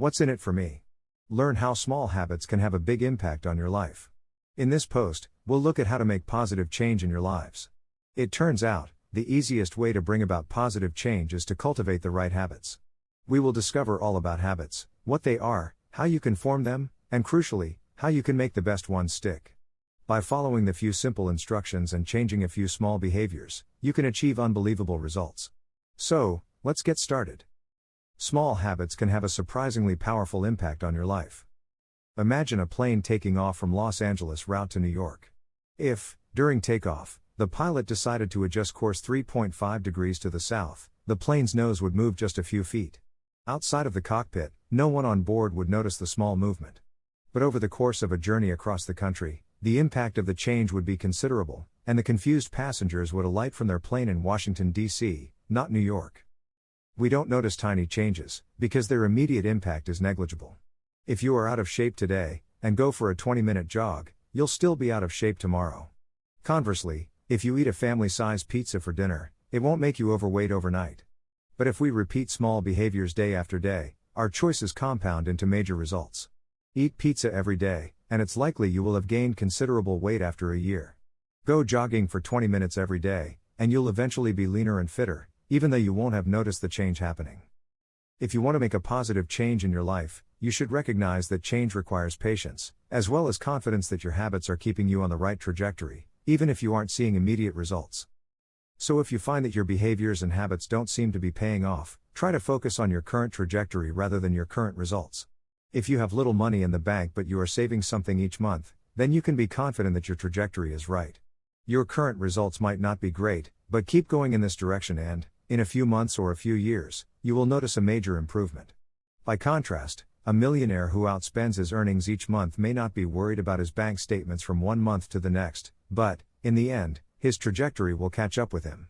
What's in it for me? Learn how small habits can have a big impact on your life. In this post, we'll look at how to make positive change in your lives. It turns out, the easiest way to bring about positive change is to cultivate the right habits. We will discover all about habits, what they are, how you can form them, and crucially, how you can make the best ones stick. By following the few simple instructions and changing a few small behaviors, you can achieve unbelievable results. So, let's get started. Small habits can have a surprisingly powerful impact on your life. Imagine a plane taking off from Los Angeles route to New York. If, during takeoff, the pilot decided to adjust course 3.5 degrees to the south, the plane's nose would move just a few feet. Outside of the cockpit, no one on board would notice the small movement. But over the course of a journey across the country, the impact of the change would be considerable, and the confused passengers would alight from their plane in Washington, D.C., not New York. We don't notice tiny changes, because their immediate impact is negligible. If you are out of shape today, and go for a 20-minute jog, you'll still be out of shape tomorrow. Conversely, if you eat a family-size pizza for dinner, it won't make you overweight overnight. But if we repeat small behaviors day after day, our choices compound into major results. Eat pizza every day, and it's likely you will have gained considerable weight after a year. Go jogging for 20 minutes every day, and you'll eventually be leaner and fitter, even though you won't have noticed the change happening. If you want to make a positive change in your life, you should recognize that change requires patience, as well as confidence that your habits are keeping you on the right trajectory, even if you aren't seeing immediate results. So if you find that your behaviors and habits don't seem to be paying off, try to focus on your current trajectory rather than your current results. If you have little money in the bank but you are saving something each month, then you can be confident that your trajectory is right. Your current results might not be great, but keep going in this direction and, in a few months or a few years, you will notice a major improvement. By contrast, a millionaire who outspends his earnings each month may not be worried about his bank statements from one month to the next, but, in the end, his trajectory will catch up with him.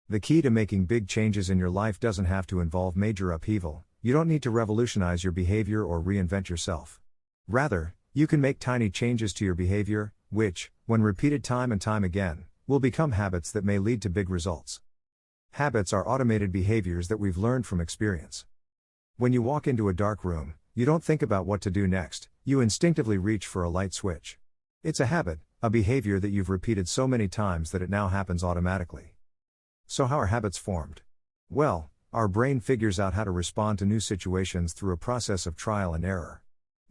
The key to making big changes in your life doesn't have to involve major upheaval. You don't need to revolutionize your behavior or reinvent yourself. Rather, you can make tiny changes to your behavior, which, when repeated time and time again, will become habits that may lead to big results. Habits are automated behaviors that we've learned from experience. When you walk into a dark room, you don't think about what to do next, you instinctively reach for a light switch. It's a habit, a behavior that you've repeated so many times that it now happens automatically. So how are habits formed? Well, our brain figures out how to respond to new situations through a process of trial and error.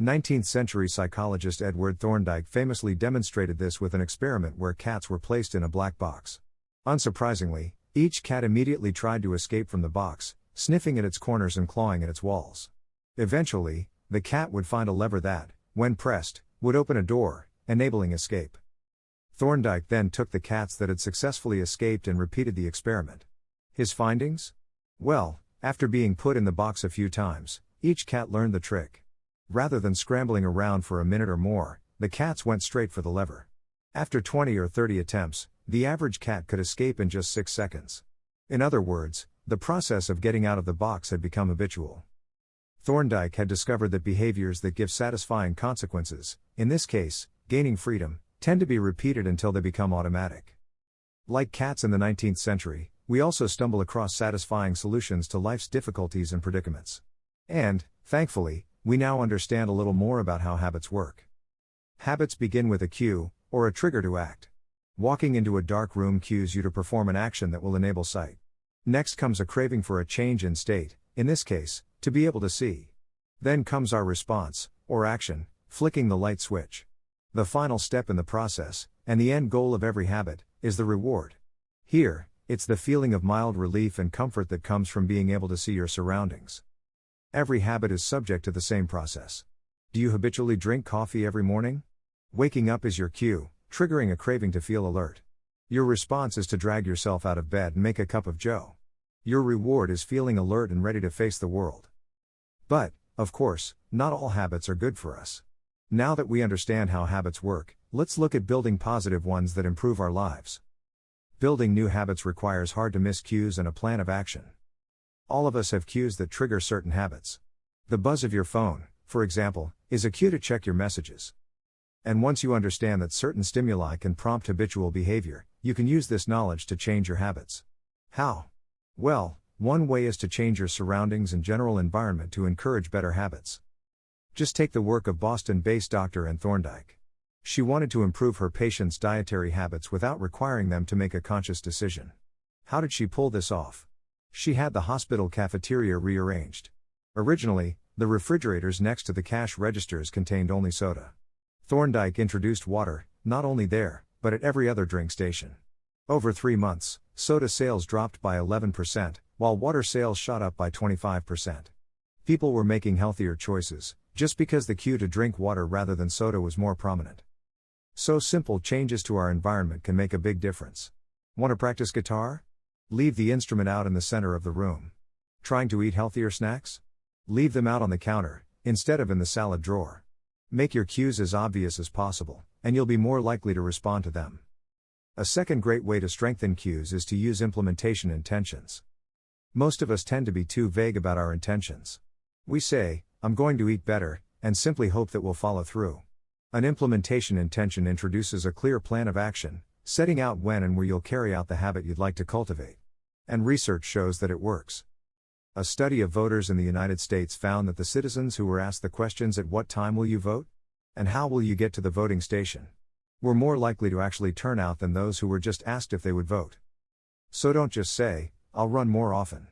19th century psychologist Edward Thorndike famously demonstrated this with an experiment where cats were placed in a black box. Unsurprisingly, each cat immediately tried to escape from the box, sniffing at its corners and clawing at its walls. Eventually, the cat would find a lever that, when pressed, would open a door, enabling escape. Thorndike then took the cats that had successfully escaped and repeated the experiment. His findings? Well, after being put in the box a few times, each cat learned the trick. Rather than scrambling around for a minute or more, the cats went straight for the lever. After 20 or 30 attempts, the average cat could escape in just 6 seconds. In other words, the process of getting out of the box had become habitual. Thorndike had discovered that behaviors that give satisfying consequences, in this case, gaining freedom, tend to be repeated until they become automatic. Like cats in the 19th century, we also stumble across satisfying solutions to life's difficulties and predicaments. And, thankfully, we now understand a little more about how habits work. Habits begin with a cue, or a trigger to act. Walking into a dark room cues you to perform an action that will enable sight. Next comes a craving for a change in state, in this case, to be able to see. Then comes our response, or action, flicking the light switch. The final step in the process, and the end goal of every habit, is the reward. Here, it's the feeling of mild relief and comfort that comes from being able to see your surroundings. Every habit is subject to the same process. Do you habitually drink coffee every morning? Waking up is your cue, triggering a craving to feel alert. Your response is to drag yourself out of bed and make a cup of joe. Your reward is feeling alert and ready to face the world. But, of course, not all habits are good for us. Now that we understand how habits work, let's look at building positive ones that improve our lives. Building new habits requires hard-to-miss cues and a plan of action. All of us have cues that trigger certain habits. The buzz of your phone, for example, is a cue to check your messages. And once you understand that certain stimuli can prompt habitual behavior, you can use this knowledge to change your habits. How? Well, One way is to change your surroundings and general environment to encourage better habits. Just take the work of Boston-based Dr. Ann Thorndike. She wanted to improve her patients' dietary habits without requiring them to make a conscious decision. How did she pull this off? She had the hospital cafeteria rearranged. Originally, the refrigerators next to the cash registers contained only soda. Thorndike introduced water, not only there, but at every other drink station. Over 3 months, soda sales dropped by 11%, while water sales shot up by 25%. People were making healthier choices, just because the queue to drink water rather than soda was more prominent. So simple changes to our environment can make a big difference. Want to practice guitar? Leave the instrument out in the center of the room. Trying to eat healthier snacks? Leave them out on the counter, instead of in the salad drawer. Make your cues as obvious as possible, and you'll be more likely to respond to them. A second great way to strengthen cues is to use implementation intentions. Most of us tend to be too vague about our intentions. We say, "I'm going to eat better," and simply hope that we'll follow through. An implementation intention introduces a clear plan of action, setting out when and where you'll carry out the habit you'd like to cultivate. And research shows that it works. A study of voters in the United States found that the citizens who were asked the questions "At what time will you vote?" and "How will you get to the voting station?" were more likely to actually turn out than those who were just asked if they would vote. So don't just say, "I'll run more often."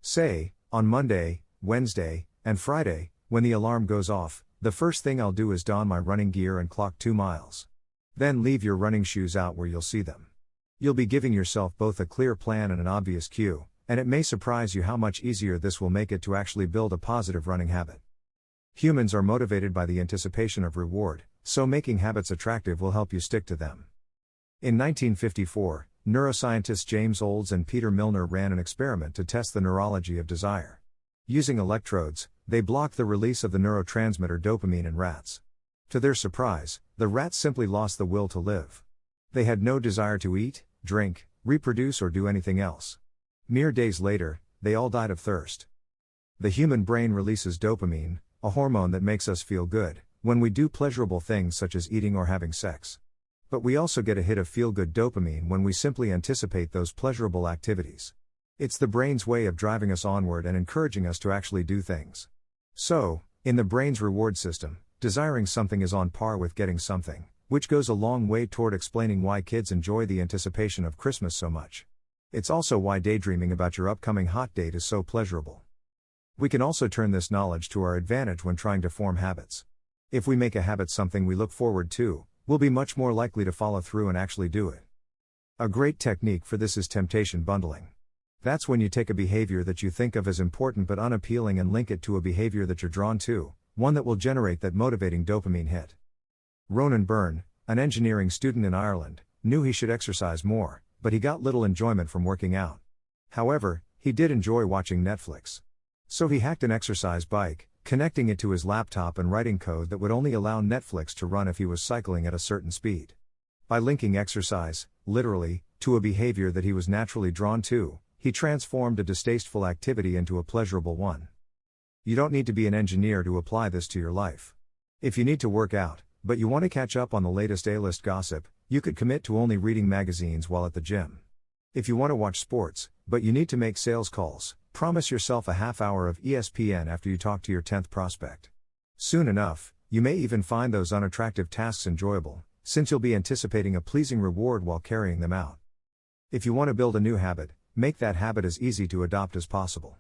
Say, "On Monday, Wednesday, and Friday, when the alarm goes off, the first thing I'll do is don my running gear and clock 2 miles." Then leave your running shoes out where you'll see them. You'll be giving yourself both a clear plan and an obvious cue, and it may surprise you how much easier this will make it to actually build a positive running habit. Humans are motivated by the anticipation of reward, so making habits attractive will help you stick to them. In 1954, neuroscientists James Olds and Peter Milner ran an experiment to test the neurology of desire. Using electrodes, they blocked the release of the neurotransmitter dopamine in rats. To their surprise, the rats simply lost the will to live. They had no desire to eat, drink, reproduce, or do anything else. Mere days later, they all died of thirst. The human brain releases dopamine, a hormone that makes us feel good, when we do pleasurable things such as eating or having sex. But we also get a hit of feel-good dopamine when we simply anticipate those pleasurable activities. It's the brain's way of driving us onward and encouraging us to actually do things. So, in the brain's reward system, desiring something is on par with getting something, which goes a long way toward explaining why kids enjoy the anticipation of Christmas so much. It's also why daydreaming about your upcoming hot date is so pleasurable. We can also turn this knowledge to our advantage when trying to form habits. If we make a habit something we look forward to, we'll be much more likely to follow through and actually do it. A great technique for this is temptation bundling. That's when you take a behavior that you think of as important but unappealing and link it to a behavior that you're drawn to, one that will generate that motivating dopamine hit. Ronan Byrne, an engineering student in Ireland, knew he should exercise more, but he got little enjoyment from working out. However, he did enjoy watching Netflix. So he hacked an exercise bike, connecting it to his laptop and writing code that would only allow Netflix to run if he was cycling at a certain speed. By linking exercise, literally, to a behavior that he was naturally drawn to, he transformed a distasteful activity into a pleasurable one. You don't need to be an engineer to apply this to your life. If you need to work out, but you want to catch up on the latest A-list gossip, you could commit to only reading magazines while at the gym. If you want to watch sports, but you need to make sales calls, promise yourself a half hour of ESPN after you talk to your 10th prospect. Soon enough, you may even find those unattractive tasks enjoyable, since you'll be anticipating a pleasing reward while carrying them out. If you want to build a new habit, make that habit as easy to adopt as possible.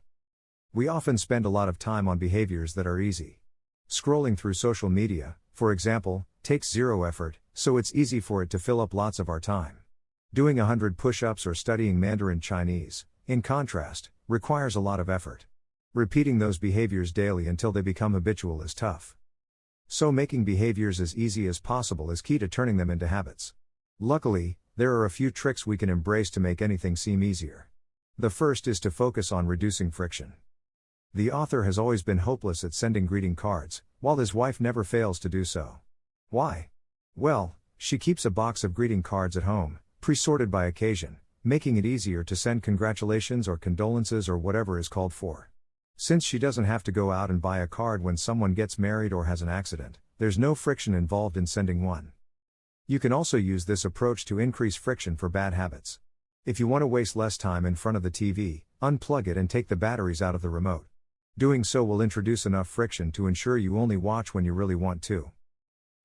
We often spend a lot of time on behaviors that are easy. Scrolling through social media, for example, takes zero effort, so it's easy for it to fill up lots of our time. Doing 100 push-ups or studying Mandarin Chinese, in contrast, requires a lot of effort. Repeating those behaviors daily until they become habitual is tough. So making behaviors as easy as possible is key to turning them into habits. Luckily, there are a few tricks we can embrace to make anything seem easier. The first is to focus on reducing friction. The author has always been hopeless at sending greeting cards, while his wife never fails to do so. Why? Well, she keeps a box of greeting cards at home, pre-sorted by occasion, making it easier to send congratulations or condolences or whatever is called for. Since she doesn't have to go out and buy a card when someone gets married or has an accident, there's no friction involved in sending one. You can also use this approach to increase friction for bad habits. If you want to waste less time in front of the TV, unplug it and take the batteries out of the remote. Doing so will introduce enough friction to ensure you only watch when you really want to.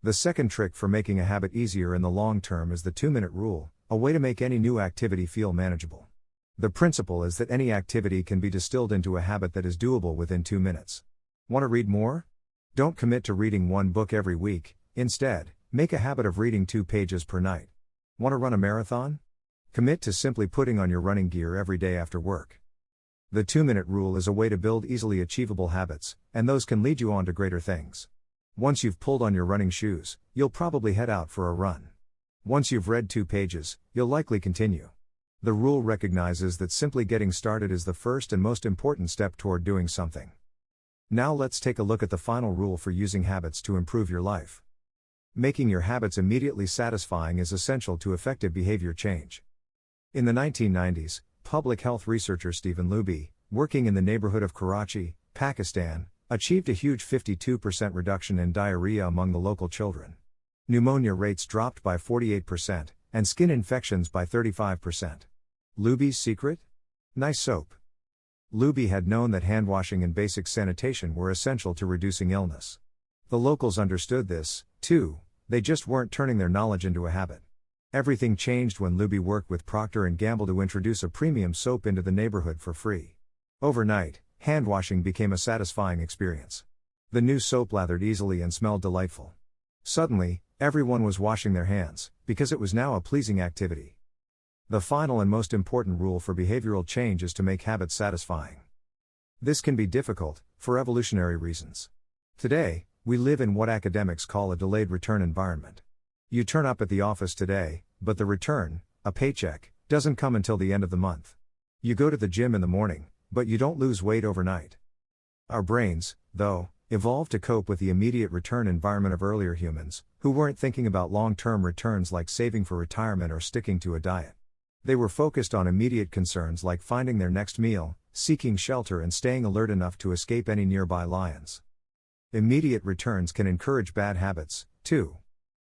The second trick for making a habit easier in the long term is the 2-minute rule, a way to make any new activity feel manageable. The principle is that any activity can be distilled into a habit that is doable within 2 minutes. Want to read more? Don't commit to reading one book every week, instead, make a habit of reading 2 pages per night. Want to run a marathon? Commit to simply putting on your running gear every day after work. The 2-minute rule is a way to build easily achievable habits, and those can lead you on to greater things. Once you've pulled on your running shoes, you'll probably head out for a run. Once you've read 2 pages, you'll likely continue. The rule recognizes that simply getting started is the first and most important step toward doing something. Now let's take a look at the final rule for using habits to improve your life. Making your habits immediately satisfying is essential to effective behavior change. In the 1990s, public health researcher Stephen Luby, working in the neighborhood of Karachi, Pakistan, achieved a huge 52% reduction in diarrhea among the local children. Pneumonia rates dropped by 48%, and skin infections by 35%. Luby's secret? Nice soap. Luby had known that handwashing and basic sanitation were essential to reducing illness. The locals understood this, too, they just weren't turning their knowledge into a habit. Everything changed when Luby worked with Procter & Gamble to introduce a premium soap into the neighborhood for free. Overnight, handwashing became a satisfying experience. The new soap lathered easily and smelled delightful. Suddenly, everyone was washing their hands, because it was now a pleasing activity. The final and most important rule for behavioral change is to make habits satisfying. This can be difficult, for evolutionary reasons. Today, we live in what academics call a delayed return environment. You turn up at the office today, but the return, a paycheck, doesn't come until the end of the month. You go to the gym in the morning, but you don't lose weight overnight. Our brains, though, evolved to cope with the immediate return environment of earlier humans, who weren't thinking about long-term returns like saving for retirement or sticking to a diet. They were focused on immediate concerns like finding their next meal, seeking shelter and staying alert enough to escape any nearby lions. Immediate returns can encourage bad habits, too.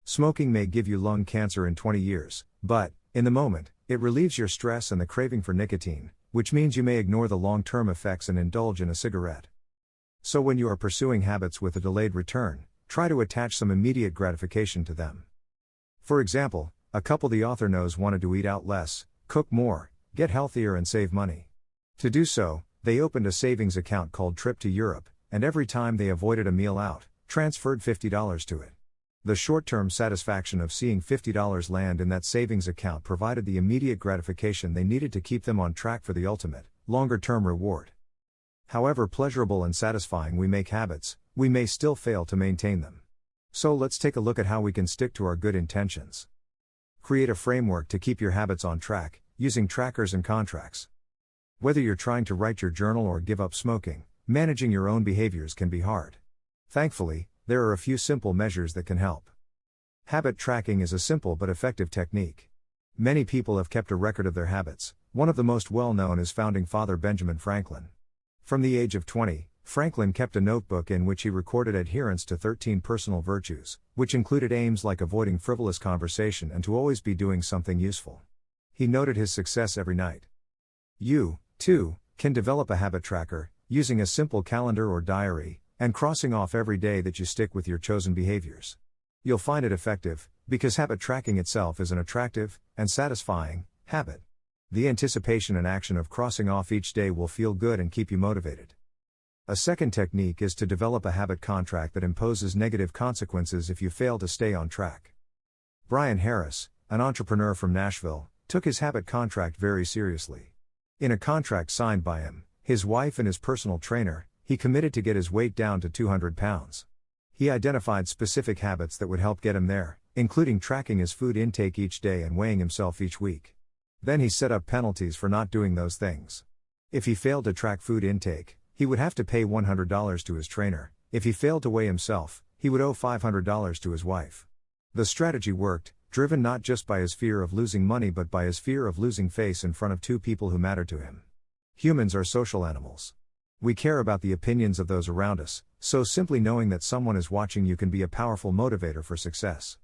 Smoking may give you lung cancer in 20 years, but, in the moment, it relieves your stress and the craving for nicotine, which means you may ignore the long-term effects and indulge in a cigarette. So when you are pursuing habits with a delayed return, try to attach some immediate gratification to them. For example, a couple the author knows wanted to eat out less, cook more, get healthier and save money. To do so, they opened a savings account called Trip to Europe, and every time they avoided a meal out, transferred $50 to it. The short-term satisfaction of seeing $50 land in that savings account provided the immediate gratification they needed to keep them on track for the ultimate, longer-term reward. However pleasurable and satisfying we make habits, we may still fail to maintain them. So let's take a look at how we can stick to our good intentions. Create a framework to keep your habits on track, using trackers and contracts. Whether you're trying to write your journal or give up smoking, managing your own behaviors can be hard. Thankfully, there are a few simple measures that can help. Habit tracking is a simple but effective technique. Many people have kept a record of their habits. One of the most well-known is founding father Benjamin Franklin. From the age of 20, Franklin kept a notebook in which he recorded adherence to 13 personal virtues, which included aims like avoiding frivolous conversation and to always be doing something useful. He noted his success every night. You, too, can develop a habit tracker, using a simple calendar or diary, and crossing off every day that you stick with your chosen behaviors. You'll find it effective, because habit tracking itself is an attractive and satisfying habit. The anticipation and action of crossing off each day will feel good and keep you motivated. A second technique is to develop a habit contract that imposes negative consequences if you fail to stay on track. Brian Harris, an entrepreneur from Nashville, took his habit contract very seriously. In a contract signed by him, his wife and his personal trainer, he committed to get his weight down to 200 pounds. He identified specific habits that would help get him there, including tracking his food intake each day and weighing himself each week. Then he set up penalties for not doing those things. If he failed to track food intake, he would have to pay $100 to his trainer. If he failed to weigh himself, he would owe $500 to his wife. The strategy worked, driven not just by his fear of losing money but by his fear of losing face in front of two people who mattered to him. Humans are social animals. We care about the opinions of those around us, so simply knowing that someone is watching you can be a powerful motivator for success.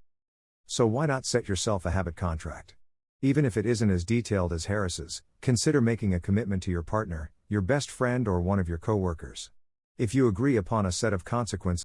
So why not set yourself a habit contract? Even if it isn't as detailed as Harris's, consider making a commitment to your partner, your best friend, or one of your coworkers. If you agree upon a set of consequences